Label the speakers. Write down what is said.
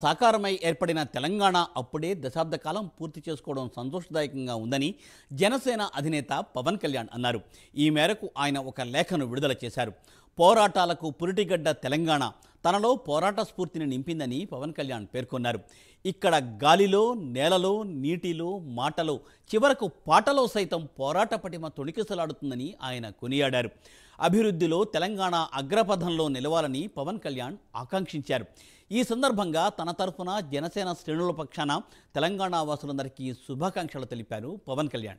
Speaker 1: సాకారమై ఏర్పడిన తెలంగాణ అప్పుడే దశాబ్ద కాలం పూర్తి చేసుకోవడం సంతోషదాయకంగా ఉందని జనసేన అధినేత పవన్ కళ్యాణ్ అన్నారు. ఈ మేరకు ఆయన ఒక లేఖను విడుదల చేశారు. పోరాటాలకు పురిటిగడ్డ తెలంగాణ తనలో పోరాట స్ఫూర్తిని నింపిందని పవన్ కళ్యాణ్ పేర్కొన్నారు. ఇక్కడ గాలిలో, నేలలో, నీటిలో, మాటలో, చివరకు పాటలో సైతం పోరాట పటిమ తొణికిసలాడుతుందని ఆయన కొనియాడారు. అభివృద్ధిలో తెలంగాణ అగ్రపథంలో నిలవాలని పవన్ కళ్యాణ్ ఆకాంక్షించారు. ఈ సందర్భంగా తన తరఫున జనసేన శ్రేణుల పక్షాన తెలంగాణ వాసులందరికీ శుభాకాంక్షలు తెలిపారు పవన్ కళ్యాణ్.